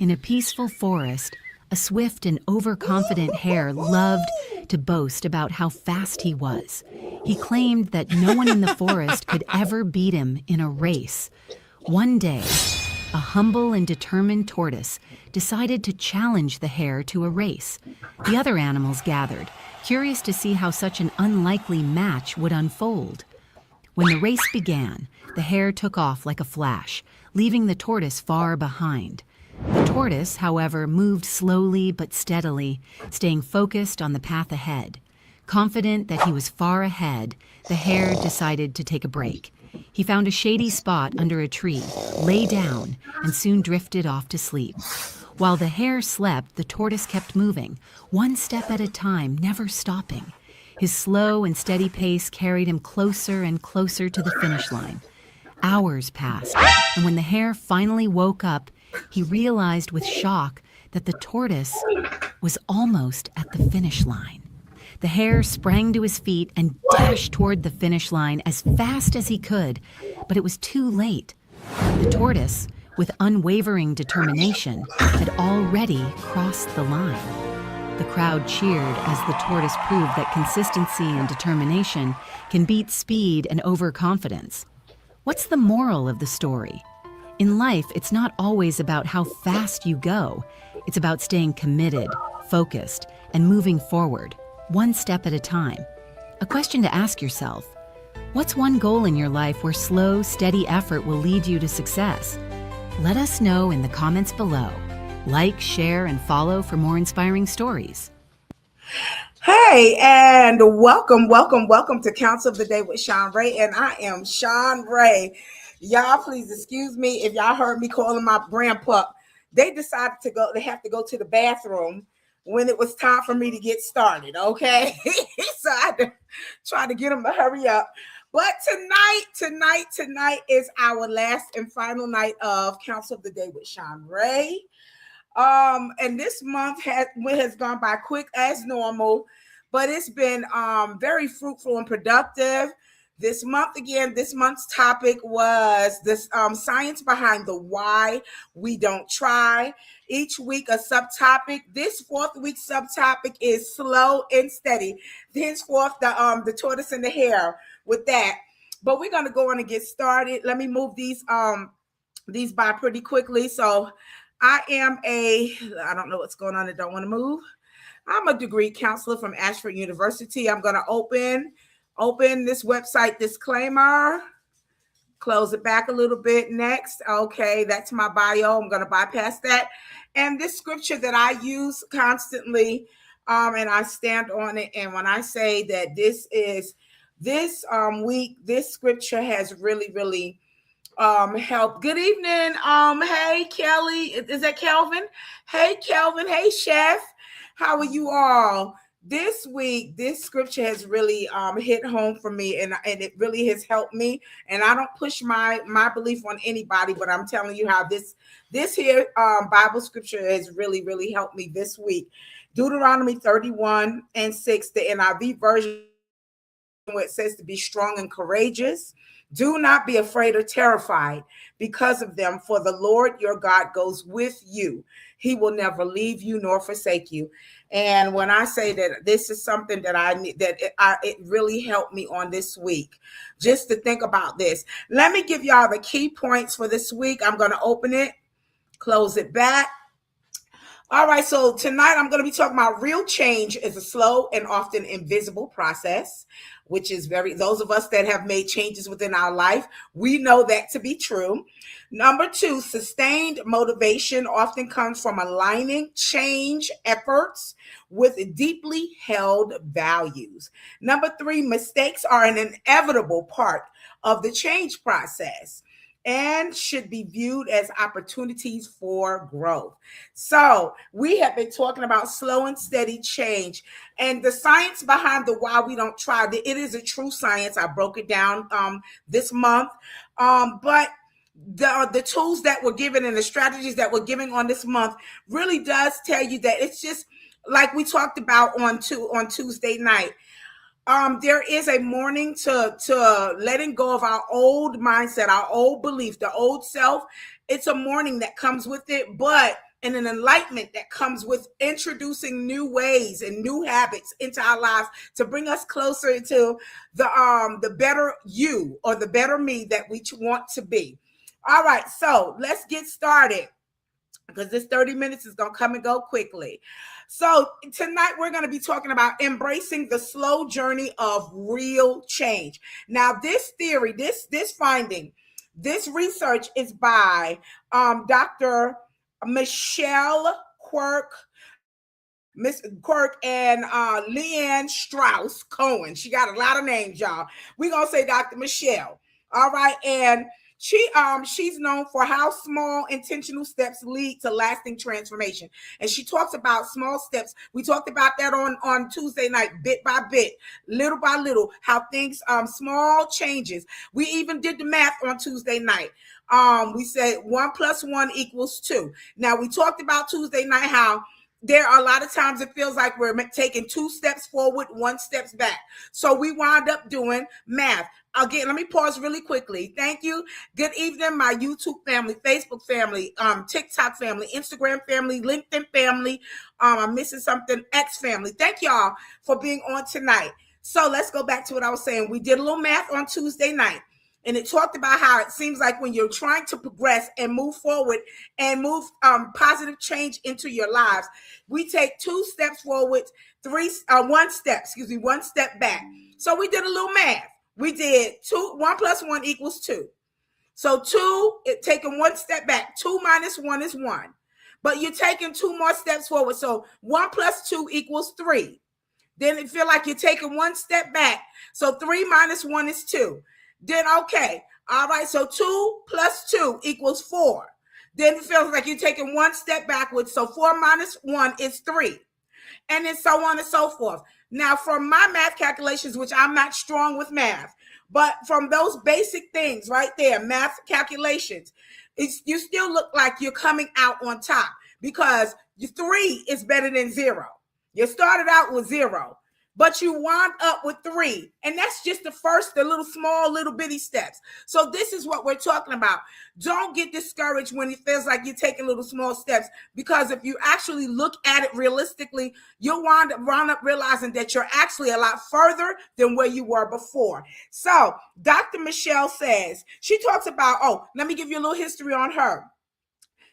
In a peaceful forest, a swift and overconfident hare loved to boast about how fast he was. He claimed that no one in the forest could ever beat him in a race. One day, a humble and determined tortoise decided to challenge the hare to a race. The other animals gathered, curious to see how such an unlikely match would unfold. When the race began, the hare took off like a flash, leaving the tortoise far behind. The tortoise, however, moved slowly but steadily, staying focused on the path ahead. Confident that he was far ahead, the hare decided to take a break. He found a shady spot under a tree, lay down, and soon drifted off to sleep. While the hare slept, the tortoise kept moving, one step at a time, never stopping. His slow and steady pace carried him closer and closer to the finish line. Hours passed, and when the hare finally woke up, he realized with shock that the tortoise was almost at the finish line. The hare sprang to his feet and dashed toward the finish line as fast as he could, but it was too late. The tortoise, with unwavering determination, had already crossed the line. The crowd cheered as the tortoise proved that consistency and determination can beat speed and overconfidence. What's the moral of the story? In life, it's not always about how fast you go. It's about staying committed, focused, and moving forward, one step at a time. A question to ask yourself: what's one goal in your life where slow, steady effort will lead you to success? Let us know in the comments below. Like, share, and follow for more inspiring stories. Hey, and welcome to Counsel of the Day with Shanrae, and I am Shanrae. Y'all, please excuse me if y'all heard me calling my grandpa. They decided they have to go to the bathroom when it was time for me to get started, okay? So I had to try to get them to hurry up. But tonight is our last and final night of Counsel of the Day with Shanrae. And this month has gone by quick as normal, but it's been very fruitful and productive. This month's topic was this science behind the why we don't try. Each week a subtopic. This fourth week subtopic is slow and steady. Henceforth, the tortoise and the hare with that. But we're gonna go on and get started. Let me move these by pretty quickly. So I don't know what's going on. I don't want to move. I'm a degree counselor from Ashford University. I'm gonna open this website disclaimer, close it back a little bit. Next. Okay, that's my bio. I'm going to bypass that. And this scripture that I use constantly, and I stand on it. And when I say that this week, this scripture has really helped. Good evening. Hey, Kelly. Is that Kelvin? Hey, Kelvin. Hey, Chef. How are you all? This week, this scripture has really hit home for me, and it really has helped me. And I don't push my belief on anybody, but I'm telling you how this here Bible scripture has really helped me this week. Deuteronomy 31:6, the NIV version, where it says to be strong and courageous. Do not be afraid or terrified because of them, for the Lord your God goes with you. He will never leave you nor forsake you. And when I say that this is something that it really helped me on this week, just to think about this. Let me give y'all the key points for this week. I'm going to open it, close it back. All right, so tonight I'm going to be talking about real change is a slow and often invisible process, which is those of us that have made changes within our life, we know that to be true. Number 2, sustained motivation often comes from aligning change efforts with deeply held values. Number 3, mistakes are an inevitable part of the change process and should be viewed as opportunities for growth. So we have been talking about slow and steady change and the science behind the why we don't try. It is a true science. I broke it down this month. But the tools that were given and the strategies that we're giving on this month really does tell you that it's just like we talked about on Tuesday night. There is a morning to letting go of our old mindset, our old belief, the old self. It's a morning that comes with it, but and an enlightenment that comes with introducing new ways and new habits into our lives to bring us closer to the better you or the better me that we want to be. All right, so let's get started because this 30 minutes is going to come and go quickly. So tonight we're going to be talking about embracing the slow journey of real change. Now, this theory, this finding, this research is by Dr. Michelle Miss Quirk and Leanne Strauss Cohen. She got a lot of names, y'all. We're going to say Dr. Michelle. All right. And she's known for how small intentional steps lead to lasting transformation. And she talks about small steps. We talked about that on Tuesday night, bit by bit, little by little, how things, small changes. We even did the math on Tuesday night. We said 1 + 1 = 2. Now we talked about Tuesday night how there are a lot of times it feels like we're taking 2 steps forward, 1 step back. So we wound up doing math. Again, let me pause really quickly. Thank you. Good evening, my YouTube family, Facebook family, TikTok family, Instagram family, LinkedIn family. I'm missing something, X family. Thank y'all for being on tonight. So let's go back to what I was saying. We did a little math on Tuesday night. And it talked about how it seems like when you're trying to progress and move forward and move positive change into your lives, we take 2 steps forward, 1 step back. So we did a little math. We did 1 + 1 = 2. So 2, taking 1 step back, 2 - 1 is 1. But you're taking 2 more steps forward. So 1 + 2 = 3. Then it feel like you're taking 1 step back. So 3 - 1 is 2. Then, okay, all right, so 2 + 2 = 4. Then it feels like you're taking 1 step backwards. So 4 - 1 is 3. And then so on and so forth. Now, from my math calculations, which I'm not strong with math, but from those basic things right there, math calculations, you still look like you're coming out on top because 3 is better than 0. You started out with 0. But you wound up with 3. And that's just the little small, little bitty steps. So this is what we're talking about. Don't get discouraged when it feels like you're taking little small steps, because if you actually look at it realistically, you'll wound up realizing that you're actually a lot further than where you were before. So Dr. Michelle says, she talks about, let me give you a little history on her.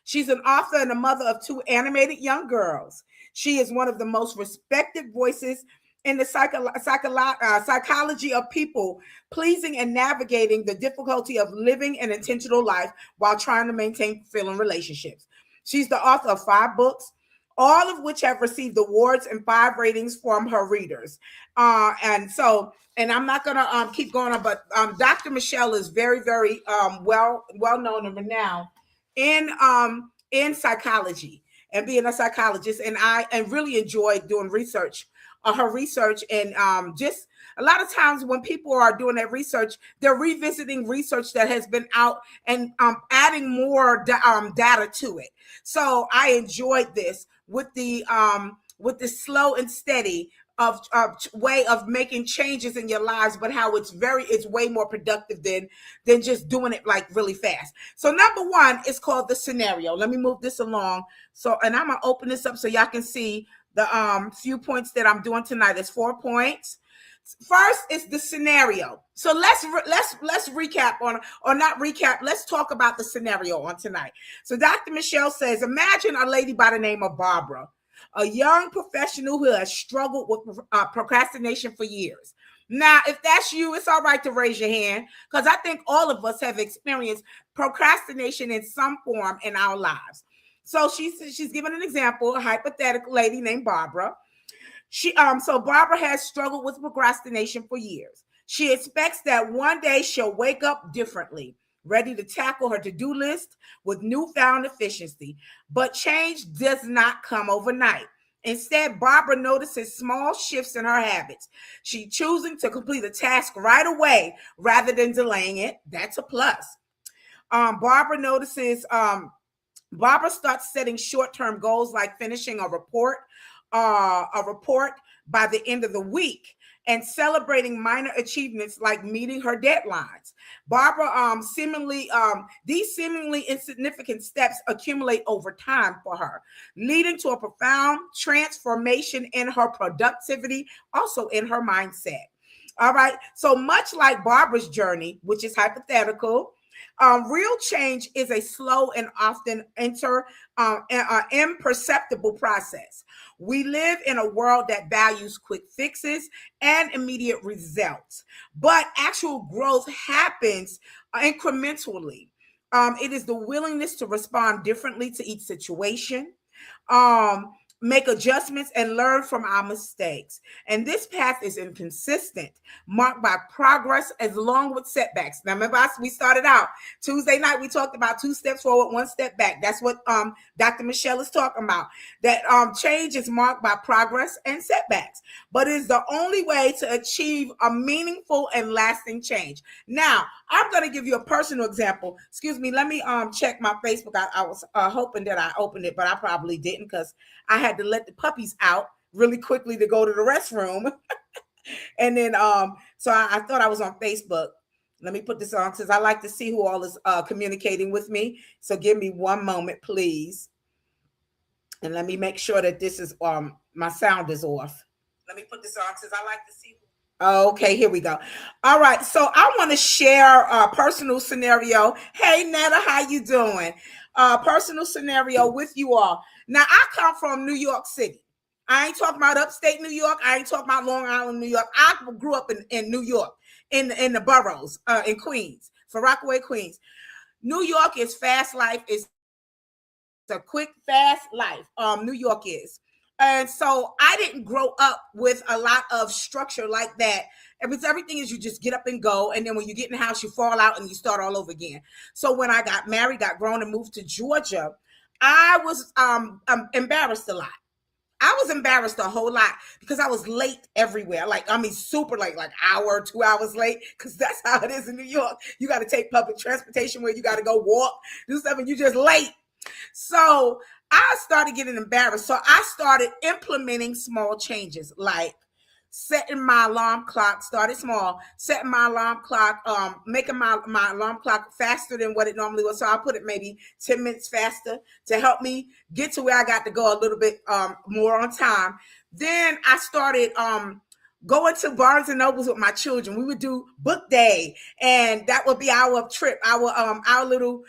She's an author and a mother of 2 animated young girls. She is one of the most respected voices in the psychology of people pleasing and navigating the difficulty of living an intentional life while trying to maintain fulfilling relationships. She's the author of 5 books, all of which have received awards and 5 ratings from her readers. And I'm not going to keep going on, but Dr. Michelle is very, very well known and renowned in psychology and being a psychologist. And I really enjoyed doing her research, and just a lot of times when people are doing that research, they're revisiting research that has been out and adding more data to it. So I enjoyed this with the slow and steady of way of making changes in your lives, but how it's way more productive than just doing it like really fast. So number 1 is called the scenario. Let me move this along. And I'm gonna open this up so y'all can see the few points that I'm doing tonight. Is 4 points. First is the scenario. So let's recap or not recap. Let's talk about the scenario on tonight. So Dr. Michelle says, imagine a lady by the name of Barbara, a young professional who has struggled with procrastination for years. Now, if that's you, it's all right to raise your hand, because I think all of us have experienced procrastination in some form in our lives. So she's given an example, a hypothetical lady named Barbara. So Barbara has struggled with procrastination for years. She expects that one day she'll wake up differently, ready to tackle her to-do list with newfound efficiency. But change does not come overnight. Instead, Barbara notices small shifts in her habits. She's choosing to complete a task right away rather than delaying it. That's a plus. Barbara starts setting short-term goals like finishing a report by the end of the week. and celebrating minor achievements like meeting her deadlines. Barbara these seemingly insignificant steps accumulate over time for her, leading to a profound transformation in her productivity, also in her mindset. All right. So much like Barbara's journey, which is hypothetical, real change is a slow and often imperceptible process. We live in a world that values quick fixes and immediate results, but actual growth happens incrementally. It is the willingness to respond differently to each situation, um, make adjustments, and learn from our mistakes. And this path is inconsistent, marked by progress as long with setbacks. Now, remember, we started out Tuesday night. We talked about 2 steps forward, 1 step back. That's what Dr. Michelle is talking about. That change is marked by progress and setbacks, but it is the only way to achieve a meaningful and lasting change. Now, I'm going to give you a personal example. Excuse me. Let me check my Facebook. I was hoping that I opened it, but I probably didn't because I had to let the puppies out really quickly to go to the restroom. And then, so I thought I was on Facebook. Let me put this on because I like to see who all is communicating with me. So give me one moment, please. And let me make sure that this is, my sound is off. Let me put this on because I like to see. Okay, here we go. All right, so I want to share a personal scenario. Hey, Netta, how you doing? Personal scenario with you all. Now, I come from New York City. I ain't talking about upstate New York. I ain't talking about Long Island, New York. I grew up in New York, in the boroughs, in Queens, for Rockaway, Queens. New York is fast life. It's a quick, fast life. New York is. And so I didn't grow up with a lot of structure like that. Everything is you just get up and go. And then when you get in the house, you fall out and you start all over again. So when I got married, got grown and moved to Georgia, I was embarrassed a lot. I was embarrassed a whole lot because I was late everywhere. Super late, like hour, 2 hours late, because that's how it is in New York. You got to take public transportation where you got to go walk, do stuff, and you just late. So I started getting embarrassed. So I started implementing small changes, like setting my alarm clock, started small, setting my alarm clock, making my alarm clock faster than what it normally was. So I put it maybe 10 minutes faster to help me get to where I got to go a little bit more on time. Then I started going to Barnes and Nobles with my children. We would do book day, and that would be our trip, our little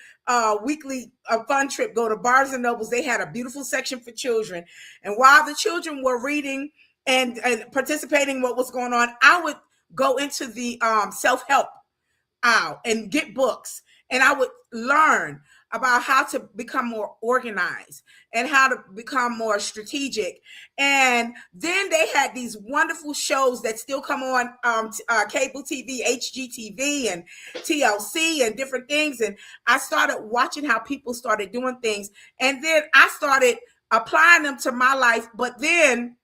weekly fun trip. Go to Barnes and Nobles. They had a beautiful section for children, and while the children were reading and participating in what was going on, I would go into the self-help aisle and get books, and I would learn about how to become more organized and how to become more strategic. And then they had these wonderful shows that still come on cable TV, HGTV and TLC and different things. And I started watching how people started doing things. And then I started applying them to my life. But then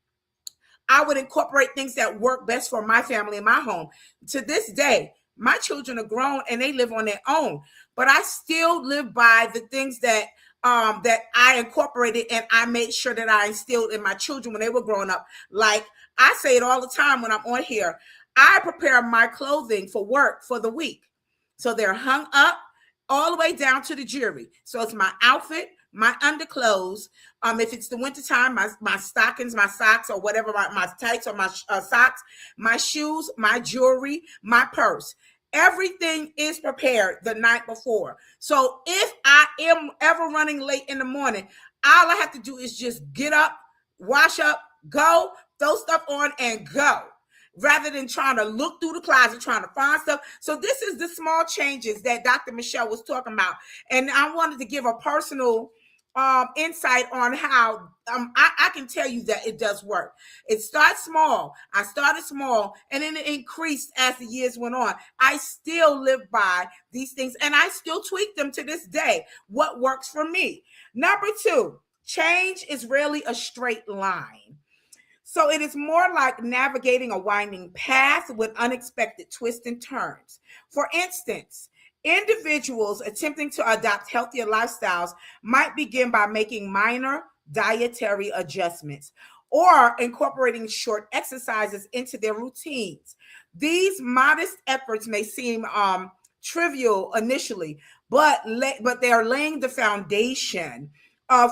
I would incorporate things that work best for my family and my home. To this day, my children are grown and they live on their own, but I still live by the things that I incorporated and I made sure that I instilled in my children when they were growing up. Like I say it all the time when I'm on here, I prepare my clothing for work for the week. So they're hung up all the way down to the jewelry. So it's my outfit, my underclothes. If it's the wintertime, my stockings, my socks, or whatever, my tights or my socks, my shoes, my jewelry, my purse. Everything is prepared the night before. So if I am ever running late in the morning, all I have to do is just get up, wash up, go, throw stuff on, and go, rather than trying to look through the closet, trying to find stuff. So this is the small changes that Dr. Michelle was talking about. And I wanted to give a personal insight on how I can tell you that it does work. It starts small. I started small and then it increased as the years went on. I still live by these things and I still tweak them to this day. What works for me? Number 2, change is rarely a straight line. So it is more like navigating a winding path with unexpected twists and turns. For instance, individuals attempting to adopt healthier lifestyles might begin by making minor dietary adjustments or incorporating short exercises into their routines. These modest efforts may seem trivial initially, but they are laying the foundation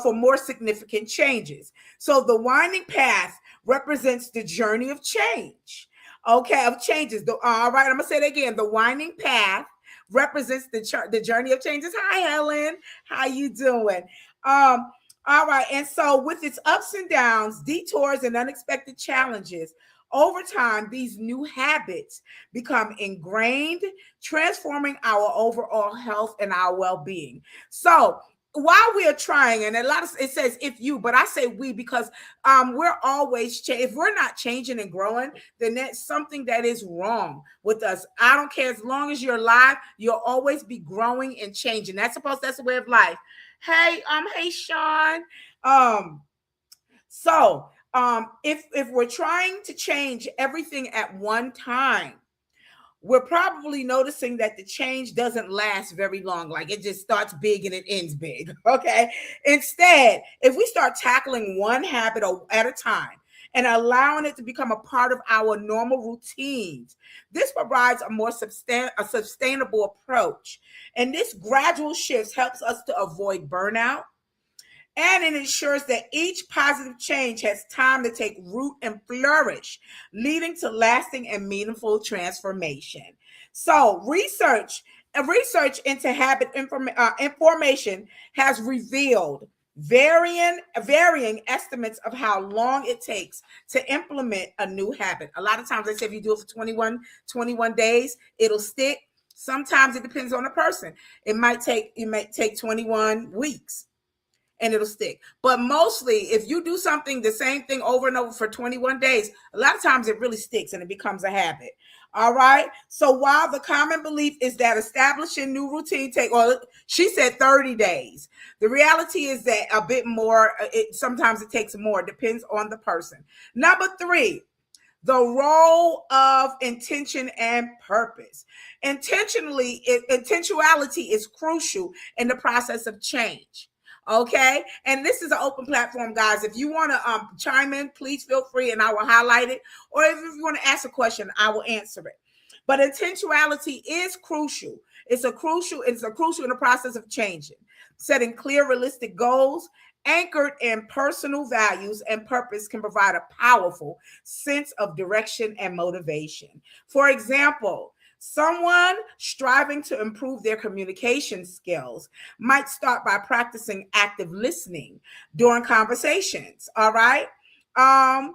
for more significant changes. So the winding path represents the journey of change. Okay, of changes. All right, I'm gonna say it again. The winding path represents the journey of changes. Hi, Helen. How you doing? Um, all right, and so with its ups and downs, detours, and unexpected challenges, over time, these new habits become ingrained, transforming our overall health and our well-being. So while we are trying, and a lot of it says if you, but I say we because we're always if we're not changing and growing, then that's something that is wrong with us. I don't care, as long as you're alive, you'll always be growing and changing. That's the way of life. Hey Sean. If we're trying to change everything at one time, we're probably noticing that the change doesn't last very long. Like, it just starts big and it ends big. Okay. Instead, if we start tackling one habit at a time and allowing it to become a part of our normal routines, this provides a more sustainable approach. And this gradual shift helps us to avoid burnout, and it ensures that each positive change has time to take root and flourish, leading to lasting and meaningful transformation. So research into habit information has revealed varying estimates of how long it takes to implement a new habit. A lot of times they say if you do it for 21 days, it'll stick. Sometimes it depends on the person. It might take 21 weeks and it'll stick. But mostly, if you do the same thing over and over for 21 days, a lot of times it really sticks and it becomes a habit. All right. So while the common belief is that establishing new routine she said 30 days. The reality is that a bit more, sometimes it takes more. It depends on the person. Number 3, the role of intention and purpose. Intentionality is crucial in the process of change. Okay. And this is an open platform, guys. If you want to chime in, please feel free and I will highlight it. Or if you want to ask a question, I will answer it. But intentionality is crucial. It's crucial in the process of changing, setting clear, realistic goals anchored in personal values and purpose can provide a powerful sense of direction and motivation. For example, someone striving to improve their communication skills might start by practicing active listening during conversations. All right. And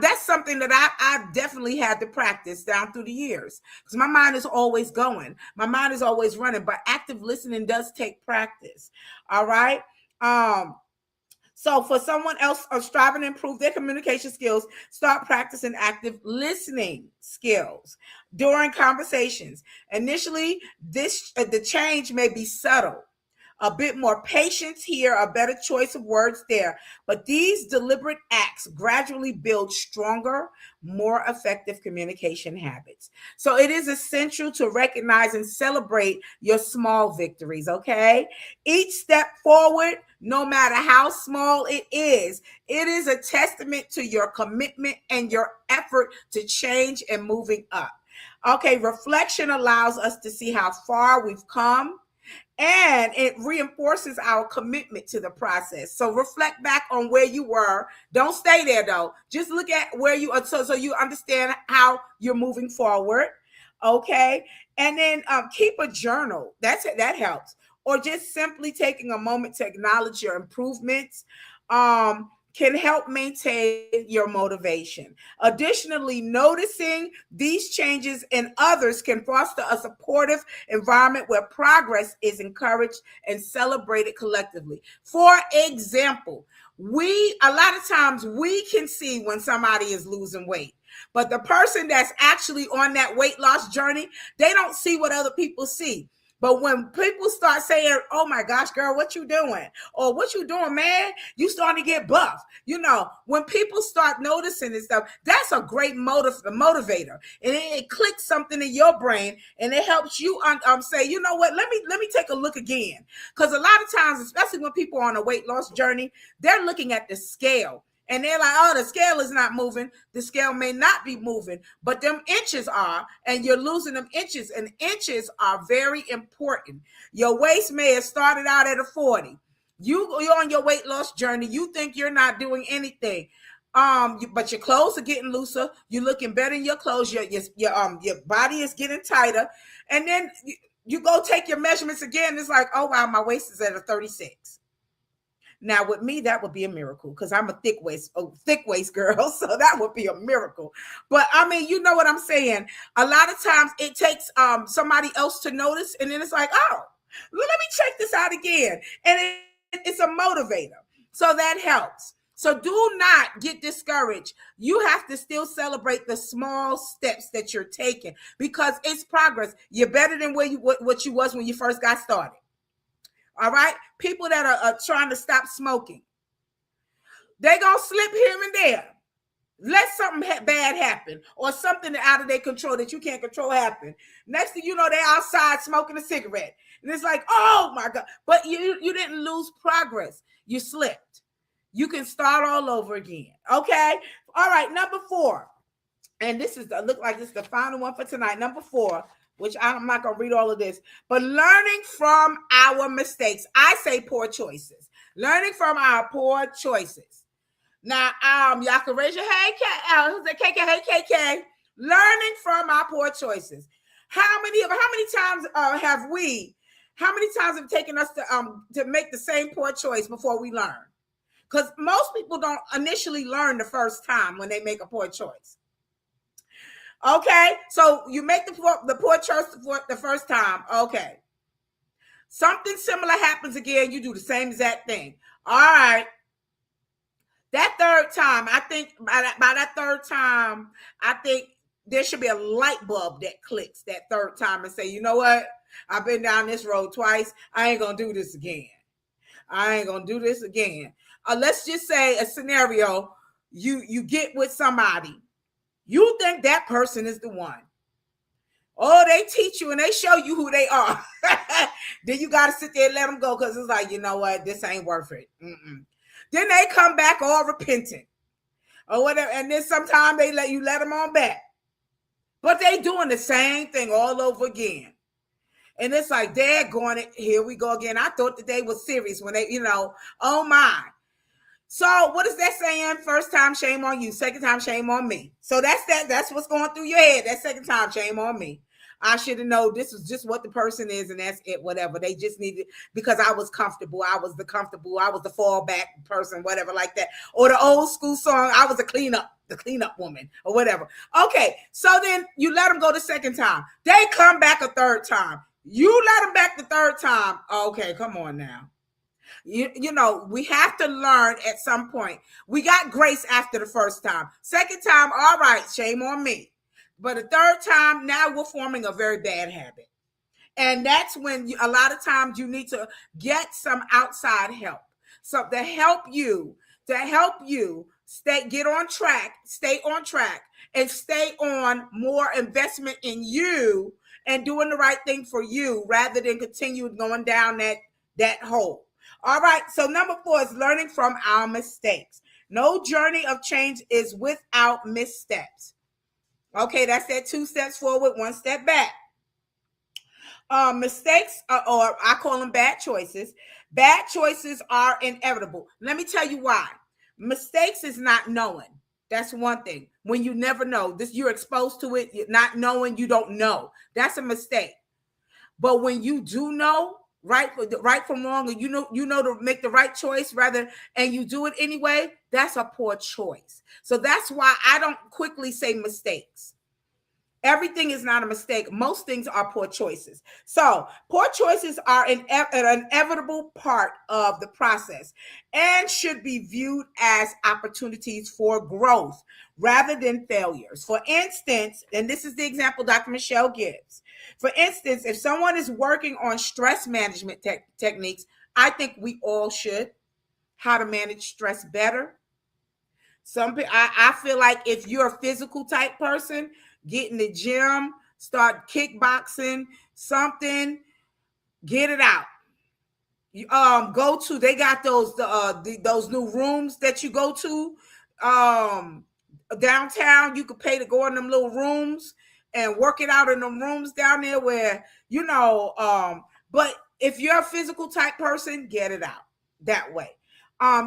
that's something that I definitely had to practice down through the years because my mind is always going. My mind is always running, but active listening does take practice. All right. So for someone else striving to improve their communication skills, start practicing active listening skills during conversations. Initially, the change may be subtle. A bit more patience here, a better choice of words there. But these deliberate acts gradually build stronger, more effective communication habits. So it is essential to recognize and celebrate your small victories, okay? Each step forward, no matter how small it is a testament to your commitment and your effort to change and moving up. Okay, reflection allows us to see how far we've come, and it reinforces our commitment to the process. So reflect back on where you were. Don't stay there though. Just look at where you are so you understand how you're moving forward. Okay. And then keep a journal. That helps. Or just simply taking a moment to acknowledge your improvements can help maintain your motivation. Additionally, noticing these changes in others can foster a supportive environment where progress is encouraged and celebrated collectively. For example, a lot of times we can see when somebody is losing weight, but the person that's actually on that weight loss journey, they don't see what other people see. But when people start saying, oh my gosh, girl, what you doing? Or what you doing, man? You starting to get buff. When people start noticing this stuff, that's a great motivator. And it clicks something in your brain and it helps you say, you know what, let me take a look again. Because a lot of times, especially when people are on a weight loss journey, they're looking at the scale And they're like, oh, the scale is not moving. The scale may not be moving, but them inches are, and you're losing them inches, and inches are very important. Your waist may have started out at a 40. You're on your weight loss journey. You think you're not doing anything. But your clothes are getting looser. You're looking better in your clothes. Your body is getting tighter. And then you go take your measurements again. It's like, oh, wow, my waist is at a 36. Now, with me, that would be a miracle because I'm a thick waist girl. So that would be a miracle. But I mean, you know what I'm saying? A lot of times it takes somebody else to notice. And then it's like, oh, let me check this out again. And it's a motivator. So that helps. So do not get discouraged. You have to still celebrate the small steps that you're taking because it's progress. You're better than what you was when you first got started. All right. People that are trying to stop smoking, they gonna slip here and there. Let something bad happen or something out of their control that you can't control happen. Next thing you know, they're outside smoking a cigarette. And it's like, oh my God. But you didn't lose progress. You slipped. You can start all over again. Okay. All right. Number 4. And this is look like this is the final one for tonight. Number 4. Which I'm not going to read all of this, but learning from our mistakes. I say poor choices. Learning from our poor choices. Now, y'all can raise your hand. KK, hey, KK. Learning from our poor choices. How many times have it taken us to make the same poor choice before we learn? Because most people don't initially learn the first time when they make a poor choice. Okay, so you make the poor choice the first time. Okay, something similar happens again. You do the same exact thing. All right, that third time, I think by that third time, I think there should be a light bulb that clicks that third time and say, you know what? I've been down this road twice. I ain't gonna do this again. Let's just say a scenario. You get with somebody. You think that person is the one. Oh, they teach you and they show you who they are. Then you got to sit there and let them go because it's like, you know what? This ain't worth it. Then they come back all repentant or whatever. And then sometimes they let them on back. But they doing the same thing all over again. And it's like, daggone it. Here we go again. I thought that they were serious when they, oh my. So what is that saying? First time, shame on you. Second time, shame on me. So that's what's going through your head. That second time, shame on me. I should have known this was just what the person is, and that's it, whatever. They just needed, because I was comfortable. I was the fallback person, whatever like that. Or the old school song, I was the cleanup woman or whatever. Okay, so then you let them go the second time. They come back a third time. You let them back the third time. Okay, come on now. You know, we have to learn at some point. We got grace after the first time. Second time, all right, shame on me. But the third time, now we're forming a very bad habit. And that's when a lot of times you need to get some outside help. So to help you get on track, stay on track, and stay on more investment in you and doing the right thing for you rather than continue going down that hole. All right, so number 4 is learning from our mistakes. No journey of change is without missteps. Okay, that's that 2 steps forward, 1 step back. Mistakes, or I call them bad choices. Bad choices are inevitable. Let me tell you why. Mistakes is not knowing. That's one thing. When you never know, you're exposed to it, you're not knowing, you don't know. That's a mistake. But when you do know, right from wrong, and you know to make the right choice and you do it anyway, that's a poor choice. So that's why I don't quickly say mistakes. Everything is not a mistake. Most things are poor choices. So poor choices are an inevitable part of the process and should be viewed as opportunities for growth rather than failures. For instance, and this is the example Dr. Michelle gives. For instance, if someone is working on stress management techniques, I think we all should. How to manage stress better. I feel like if you're a physical type person, get in the gym, start kickboxing, something, get it out. They got those new rooms that you go to downtown. You could pay to go in them little rooms and work it out in them rooms down there where, but if you're a physical type person, get it out that way.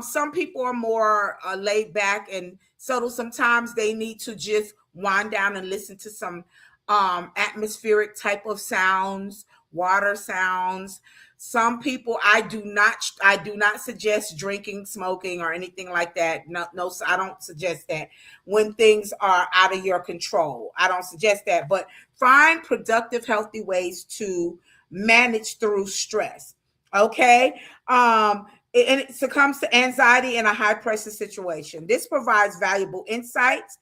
Some people are more laid back and subtle. Sometimes they need to just wind down and listen to some atmospheric type of sounds, water sounds. Some people, I do not suggest drinking, smoking, or anything like that. No, I don't suggest that when things are out of your control. I don't suggest that, but find productive, healthy ways to manage through stress. Okay. And it succumbs to anxiety in a high pressure situation. This provides valuable insights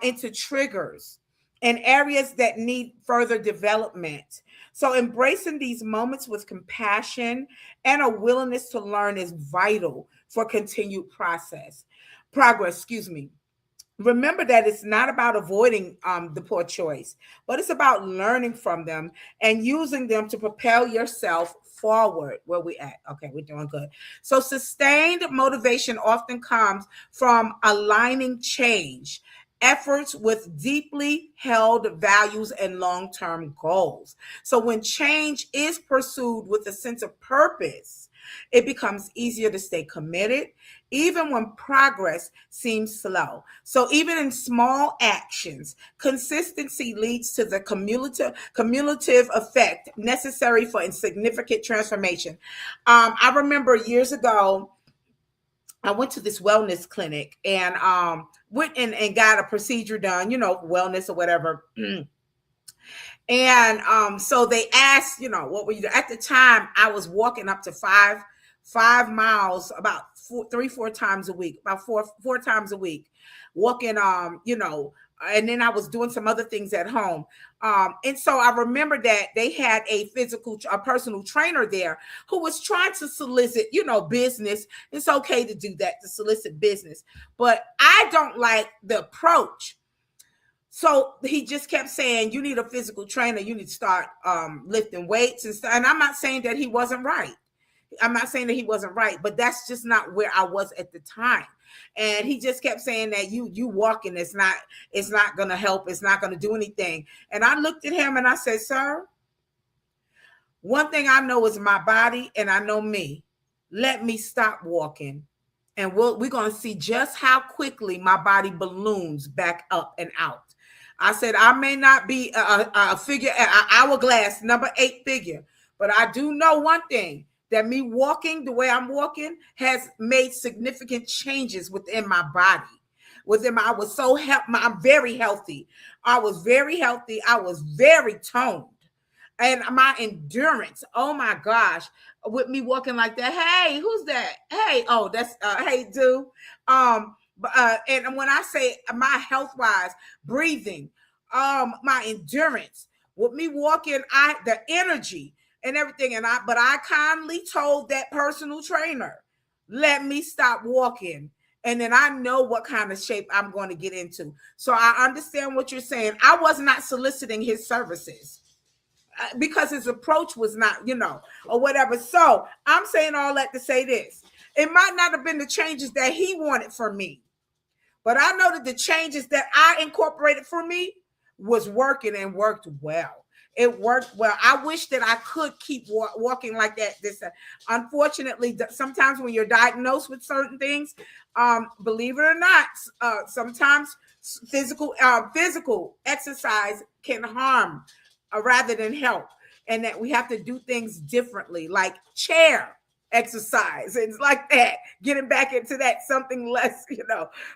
into triggers and areas that need further development. So embracing these moments with compassion and a willingness to learn is vital for continued progress, excuse me. Remember that it's not about avoiding the poor choice, but it's about learning from them and using them to propel yourself forward. Where we at? Okay, we're doing good. So sustained motivation often comes from aligning change efforts with deeply held values and long-term goals. So when change is pursued with a sense of purpose, it becomes easier to stay committed, even when progress seems slow. So even in small actions, consistency leads to the cumulative effect necessary for insignificant transformation. I remember years ago, I went to this wellness clinic and went and got a procedure done, wellness or whatever. And so they asked, what were you doing? At the time, I was walking up to five miles about 4 times a week, about four times a week, walking, and then I was doing some other things at home. And so I remember that they had a personal trainer there who was trying to solicit, business. It's okay to do that, to solicit business, but I don't like the approach. So he just kept saying, you need a physical trainer. You need to start lifting weights and stuff. And I'm not saying that he wasn't right. But that's just not where I was at the time. And he just kept saying that you walking, it's not going to help. It's not going to do anything. And I looked at him and I said, sir, one thing I know is my body and I know me. Let me stop walking. And we're going to see just how quickly my body balloons back up and out. I said, I may not be a figure, an hourglass, number 8 figure, but I do know one thing, that me walking the way I'm walking has made significant changes within my body. I was I'm very healthy. I was very healthy. I was very toned. And my endurance, oh my gosh, with me walking like that. Hey, who's that? Hey, oh, that's hey, dude. And when I say my health-wise, breathing, my endurance, with me walking, the energy and everything. But I kindly told that personal trainer, let me stop walking. And then I know what kind of shape I'm going to get into. So I understand what you're saying. I was not soliciting his services because his approach was not, or whatever. So I'm saying all that to say this. It might not have been the changes that he wanted for me, but I know that the changes that I incorporated for me was working and worked well. It worked well. I wish that I could keep walking like that. Unfortunately, sometimes when you're diagnosed with certain things, believe it or not, sometimes physical exercise can harm rather than help, and that we have to do things differently, like chair exercise and like that, getting back into that something less,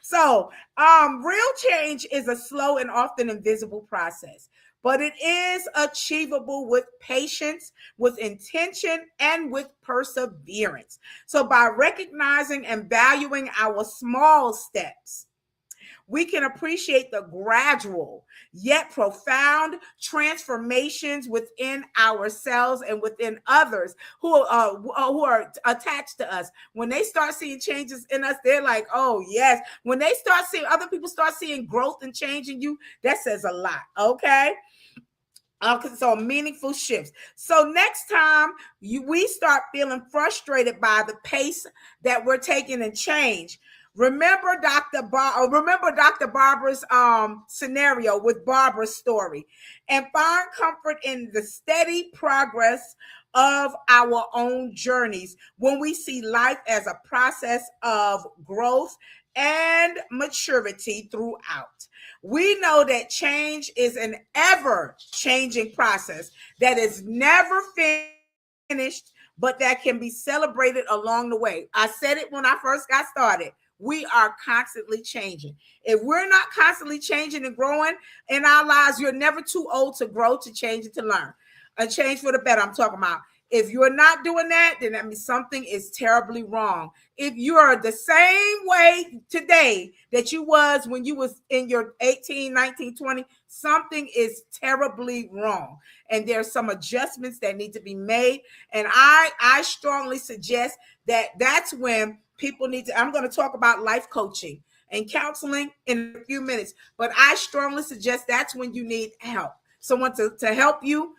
So real change is a slow and often invisible process, but it is achievable with patience, with intention, and with perseverance. So by recognizing and valuing our small steps, we can appreciate the gradual yet profound transformations within ourselves and within others who are attached to us. When they start seeing changes in us, they're like, oh, yes. When they start seeing other people start seeing growth and change in you, that says a lot, okay? So meaningful shifts. So next time we start feeling frustrated by the pace that we're taking and change, Remember Dr. Barbara's scenario with Barbara's story, and find comfort in the steady progress of our own journeys when we see life as a process of growth and maturity throughout. We know that change is an ever changing process that is never finished, but that can be celebrated along the way. I said it when I first got started. We are constantly changing. If we're not constantly changing and growing in our lives, you're never too old to grow, to change, and to learn. A change for the better, I'm talking about. If you're not doing that, then that means something is terribly wrong. If you're the same way today that you was when you was in your 18, 19, 20, something is terribly wrong. And there's some adjustments that need to be made. And I strongly suggest that that's when people need to, I'm going to talk about life coaching and counseling in a few minutes, but I strongly suggest that's when you need help. Someone to help you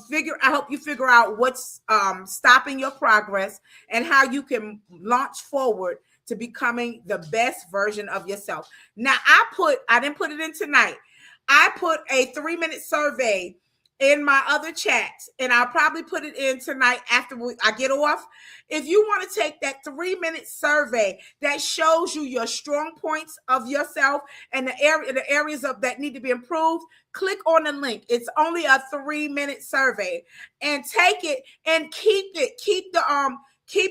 figure out what's stopping your progress and how you can launch forward to becoming the best version of yourself. Now, I didn't put it in tonight. I put a 3-minute survey in my other chats, and I'll probably put it in tonight after I get off. If you want to take that 3-minute survey that shows you your strong points of yourself and the areas of that need to be improved, click on the link. It's only a 3-minute survey, and take it and keep it. Keep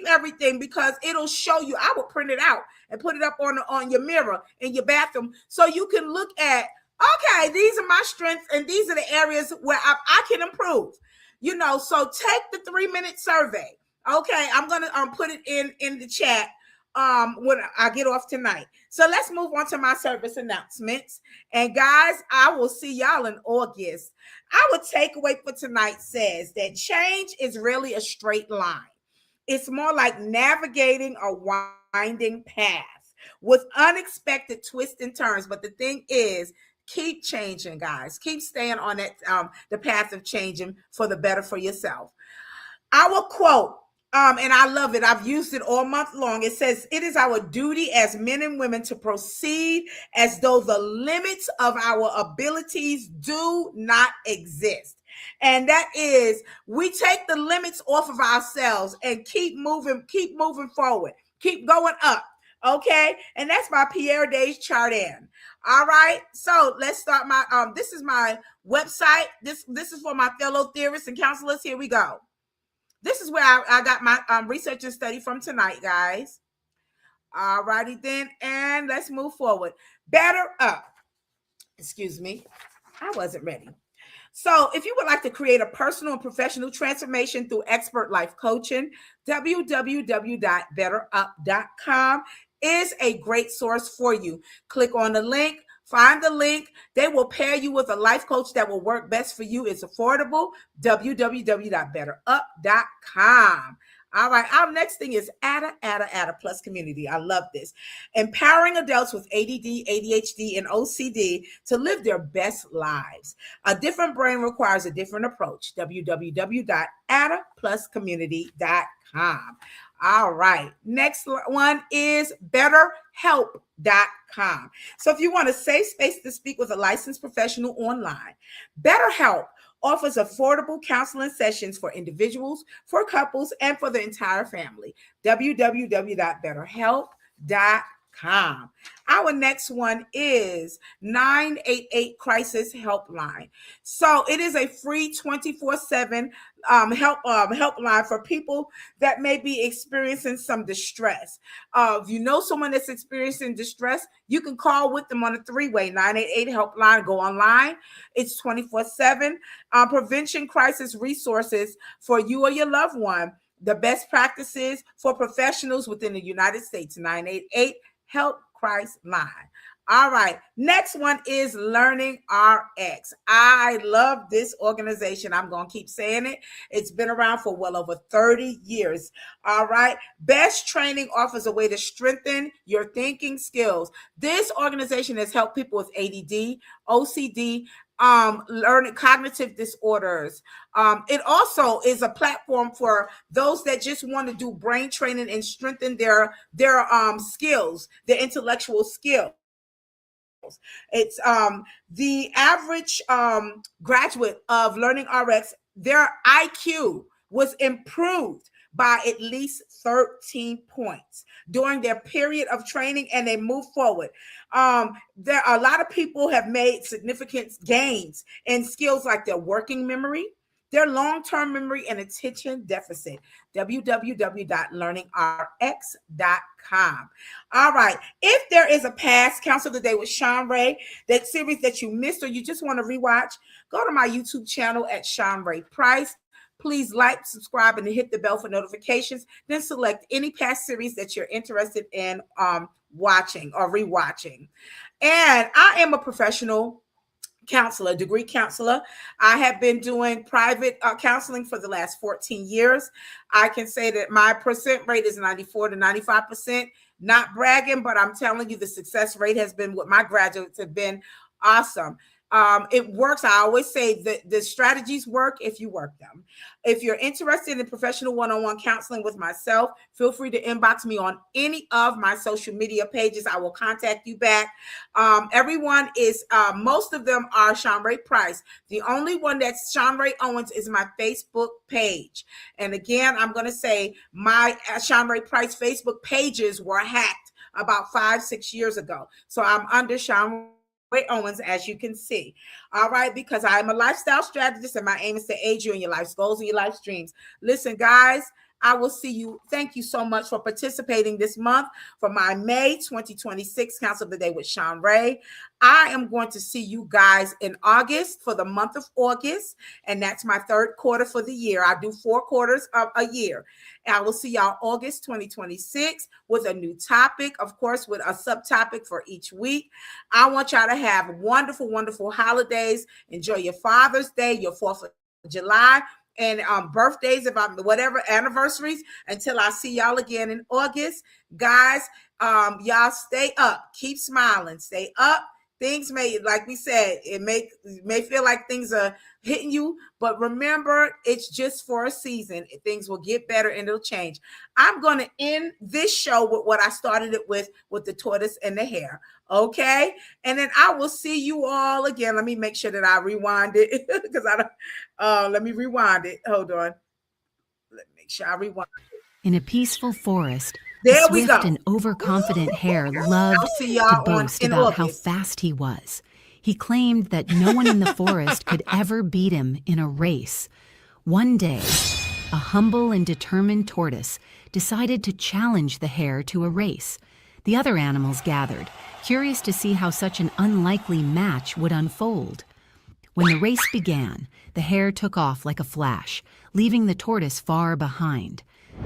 everything, because it'll show you. I will print it out and put it up on your mirror in your bathroom so you can look at, okay, these are my strengths and these are the areas where I can improve. So take the 3-minute survey. Okay, I'm going to put it in the chat when I get off tonight. So let's move on to my service announcements. And guys, I will see y'all in August. Our takeaway for tonight says that change is really a straight line. It's more like navigating a winding path with unexpected twists and turns. But the thing is, keep changing, guys. Keep staying on that the path of changing for the better for yourself. Our quote, and I love it. I've used it all month long. It says, "It is our duty as men and women to proceed as though the limits of our abilities do not exist." And that is, we take the limits off of ourselves and keep moving forward, keep going up. Okay, and that's by Pierre Desjardins. All right, so let's start my this is my website. This is for my fellow theorists and counselors. Here we go. This is where I got my research and study from tonight, guys. All righty then, and let's move forward. Better up. Excuse me, I wasn't ready. So if you would like to create a personal and professional transformation through expert life coaching, www.betterup.com is a great source for you. Click on the link, find the link. They will pair you with a life coach that will work best for you. It's affordable. www.betterup.com. All right, our next thing is Ada Plus Community. I love this. Empowering adults with ADD, ADHD, and OCD to live their best lives. A different brain requires a different approach. www.adapluscommunity.com. All right, next one is BetterHelp.com. So if you want a safe space to speak with a licensed professional online, BetterHelp offers affordable counseling sessions for individuals, for couples, and for the entire family. www.betterhelp.com. Our next one is 988 Crisis Helpline. So it is a free 24/7 helpline for people that may be experiencing some distress. If you know someone that's experiencing distress, you can call with them on a 3-way 988 helpline. Go online. It's 24/7. Prevention crisis resources for you or your loved one. The best practices for professionals within the United States. 988 Help Christ Line. All right. Next one is Learning RX. I love this organization. I'm going to keep saying it. It's been around for well over 30 years. All right. Best Training offers a way to strengthen your thinking skills. This organization has helped people with ADD, OCD, learning cognitive disorders. It also is a platform for those that just want to do brain training and strengthen their skills, their intellectual skills. It's the average graduate of Learning RX, their IQ was improved by at least 13 points during their period of training, and they move forward. There are a lot of people have made significant gains in skills like their working memory, their long-term memory, and attention deficit. www.learningrx.com. All right. If there is a past Counsel Today with Shanrae, that series that you missed or you just want to rewatch, go to my YouTube channel at Shanrae Price. Please like, subscribe, and hit the bell for notifications. Then select any past series that you're interested in watching or rewatching. And I am a professional counselor, degree counselor. I have been doing private counseling for the last 14 years. I can say that my percent rate is 94 to 95%. Not bragging, but I'm telling you, the success rate has been what my graduates have been awesome. It works. I always say that the strategies work if you work them. If you're interested in professional one-on-one counseling with myself, feel free to inbox me on any of my social media pages. I will contact you back. Everyone is, most of them are Shanrae Price. The only one that's Shanrae Owens is my Facebook page. And again, I'm going to say my Shanrae Price Facebook pages were hacked about 5-6 years ago. So I'm under Shanrae Owens, as you can see. All right, because I'm a lifestyle strategist and my aim is to aid you in your life's goals and your life's dreams. Listen, guys, I will see you. Thank you so much for participating this month for my May 2026 Counsel of the Day with Shanrae. I am going to see you guys in August for the month of August, and that's my third quarter for the year. I do 4 quarters of a year. And I will see y'all August 2026 with a new topic, of course, with a subtopic for each week. I want y'all to have wonderful, wonderful holidays. Enjoy your Father's Day, your 4th of July, and birthdays, about whatever anniversaries, until I see y'all again in August. Guys, y'all stay up, keep smiling, stay up. Things may, like we said, it may feel like things are hitting you, but remember, it's just for a season. Things will get better and it'll change. I'm going to end this show with what I started it with the tortoise and the hare. Okay. And then I will see you all again. Let me make sure that I rewind it because I don't, let me rewind it. Hold on. Let me make sure I rewind it. In a peaceful forest, there a we swift go. and overconfident hare loved to boast about how fast he was. He claimed that no one in the forest could ever beat him in a race. One day, a humble and determined tortoise decided to challenge the hare to a race. The other animals gathered, curious to see how such an unlikely match would unfold. When the race began, the hare took off like a flash, leaving the tortoise far behind.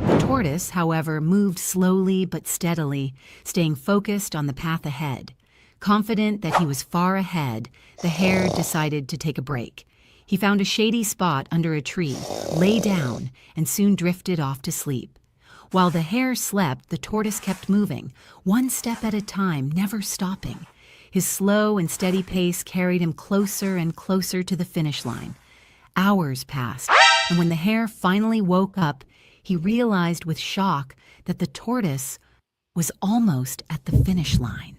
The tortoise, however, moved slowly but steadily, staying focused on the path ahead. Confident that he was far ahead, the hare decided to take a break. He found a shady spot under a tree, lay down, and soon drifted off to sleep. While the hare slept, the tortoise kept moving, one step at a time, never stopping. His slow and steady pace carried him closer and closer to the finish line. Hours passed, and when the hare finally woke up, he realized with shock that the tortoise was almost at the finish line.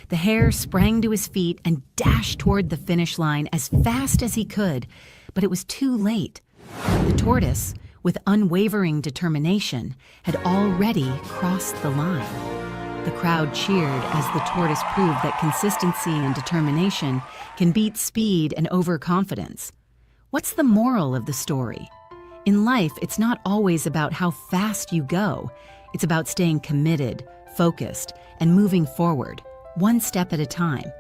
The hare sprang to his feet and dashed toward the finish line as fast as he could, but it was too late. The tortoise, with unwavering determination, had already crossed the line. The crowd cheered as the tortoise proved that consistency and determination can beat speed and overconfidence. What's the moral of the story? In life, it's not always about how fast you go. It's about staying committed, focused, and moving forward, one step at a time.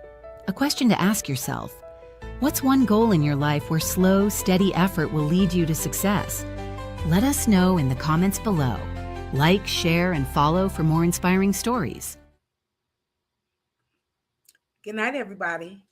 A question to ask yourself: what's one goal in your life where slow, steady effort will lead you to success? Let us know in the comments below. Like, share, and follow for more inspiring stories. Good night, everybody.